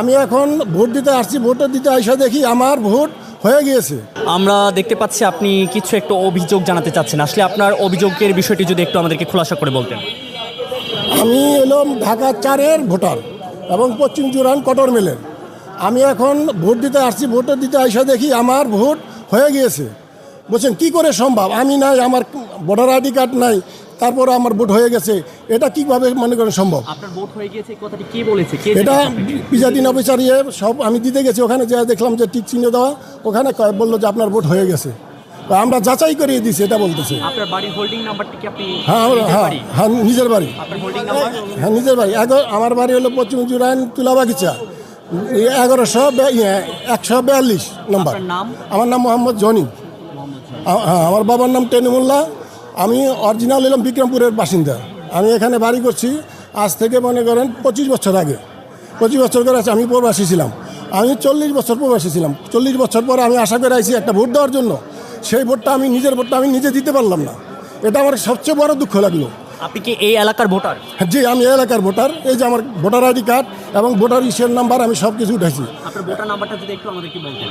আমি এখন ভোট দিতে আসছি, ভোটটা দিতে এসে দেখি আমার ভোট হয়ে গিয়েছে। আমরা দেখতে পাচ্ছি আপনি কিছু একটা অভিযোগ জানাতে চাচ্ছেন, আসলে আপনার অভিযোগের বিষয়টি যদি একটু আমাদেরকে খোলাসা করে বলতেন। আমি এলাম ঢাকা 4-এর ভোটার এবং পশ্চিম জুরান কটর মিলের। আমি এখন ভোট দিতে আসছি, ভোটটা দিতে এসে দেখি আমার ভোট হয়ে গিয়েছে। বলছেন কি করে সম্ভব? আমি নাই, আমার ভোটার আইডি কার্ড নাই, তারপরে আমার ভোট হয়ে গেছে। এটা কীভাবে মনে করেন সম্ভব? আপনার ভোট হয়ে গিয়েছে কথাটি কে বলেছে? এটা প্রিজাইডিং অফিসার সব আমি দিতে গেছি, ওখানে যা দেখলাম যে টিক চিহ্ন দেওয়া, ওখানে বললো যে আপনার ভোট হয়ে গেছে। আমরা যাচাই করিয়ে দিছি, এটা বলতেছে। আপনার বাড়ির হোল্ডিং নাম্বারটি কি আপনি? হ্যাঁ হ্যাঁ হ্যাঁ, নিজের বাড়ি। আপনার হোল্ডিং নাম্বার? হ্যাঁ, নিজের বাড়ি। আমার বাড়ি হলো পশ্চিম জুরাইন তুলাবাগিচা 142 নম্বর। নাম? আমার নাম মোহাম্মদ জনি। হ্যাঁ, আমার বাবার নাম টেনিমুল্লাহ। আমি অরিজিনাল এলাম বিক্রমপুরের বাসিন্দা। আমি এখানে বাড়ি করছি আজ থেকে মনে করেন 25 বছর আগে। 25 বছর করে আছে। আমি প্রবাসী ছিলাম, আমি 40 বছর প্রবাসী ছিলাম। 40 বছর পরে আমি আশা করে আইছি একটা ভোট দেওয়ার জন্য। সেই ভোটটা আমি নিজের ভোটটা আমি নিজে দিতে পারলাম না। এটা আমার সবচেয়ে বড় দুঃখ লাগলো। আপনি কি এই এলাকার ভোটার? জি, আমি এই এলাকার ভোটার। এই যে আমার ভোটার আইডি কার্ড এবং ভোটার ইসের নাম্বার আমি সব কিছু উঠাইছি। আপনার ভোটার নাম্বারটা যদি একটু আমাদেরকে বলতেন,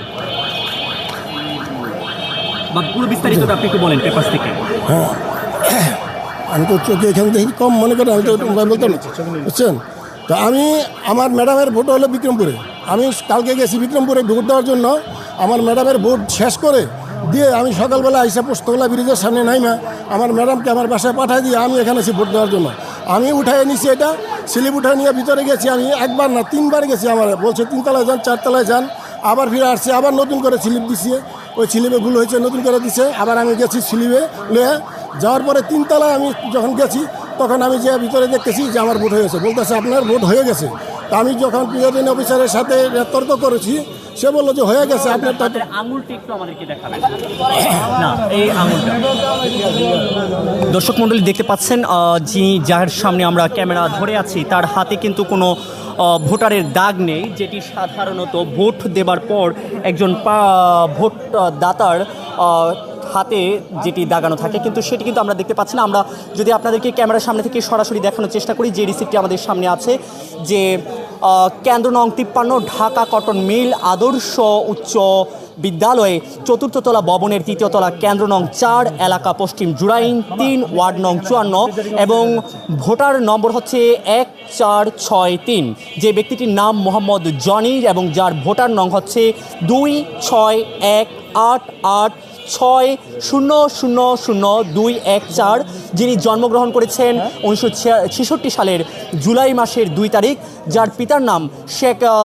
বা পুরো বিস্তারিতটা আপনি একটু বলেন পেপার থেকে। হ্যাঁ, আমি তো চোখে এখান থেকে কম মনে করেন, আমি তো বলতাম না, বুঝছেন? তো আমি আমার ম্যাডামের ভোট হলো বিক্রমপুরে। আমি কালকে গেছি বিক্রমপুরে ভোট দেওয়ার জন্য। আমার ম্যাডামের ভোট শেষ করে দিয়ে আমি সকালবেলা আইসা পোস্তগোলা ব্রিজের সামনে নাইমা আমার ম্যাডামকে আমার বাসায় পাঠাই দিয়ে আমি এখানে এসে ভোট দেওয়ার জন্য। আমি উঠাই নিছি, এটা স্লিপ উঠাই নিয়ে ভিতরে গেছি। আমি একবার না 3বার গেছি। আমার বলছে 3 তলায় যান, 4 তলায় যান। আবার ফিরে আসছে, আবার নতুন করে স্লিপ দিছে। ওই স্লিপে ভুল হয়েছে, নতুন করে দিছে। আবার আমি গেছি স্লিপে লয়ে যাওয়ার পরে 3 তলায় আমি যখন গেছি তখন আমি যে ভিতরে দেখতেছি যে আমার ভোট হয়ে গেছে। বলতেছে আপনার ভোট হয়ে গেছে। তা আমি যখন প্রিজাইডিং অফিসারের সাথে তর্ক করেছি, সে বললো যে হয়ে গেছে। আপনার আঙুলটি একটু আমাদেরকে দেখাবেন। না, এই আঙুলটা দর্শক মণ্ডলী দেখতে পাচ্ছেন, যিনি যার সামনে আমরা ক্যামেরা ধরে আছি তার হাতে কিন্তু কোনো ভোটারের দাগ নেই, যেটি সাধারণত ভোট দেবার পর একজন ভোটদাতার হাতে যেটি দাগানো থাকে, কিন্তু সেটি কিন্তু আমরা দেখতে পাচ্ছি না। আমরা যদি আপনাদেরকে ক্যামেরার সামনে থেকে সরাসরি দেখানোর চেষ্টা করি, যে রিসিপ্টটি আমাদের সামনে আছে, যে কেন্দ্র নং 53 ঢাকা কটন মিল আদর্শ উচ্চ বিদ্যালয়ে 4র্থ তলা ভবনের 3য় তলা কেন্দ্র নং 4 এলাকা পশ্চিম জুরাইন 3 ওয়ার্ড নং 54 এবং ভোটার নম্বর হচ্ছে 1463। যে ব্যক্তিটির নাম মোহাম্মদ জনি এবং যার ভোটার নং হচ্ছে 261886000214, যিনি জন্মগ্রহণ করেছেন 1966 সালের জুলাই মাসের 2 তারিখ, যার পিতার নাম শেখ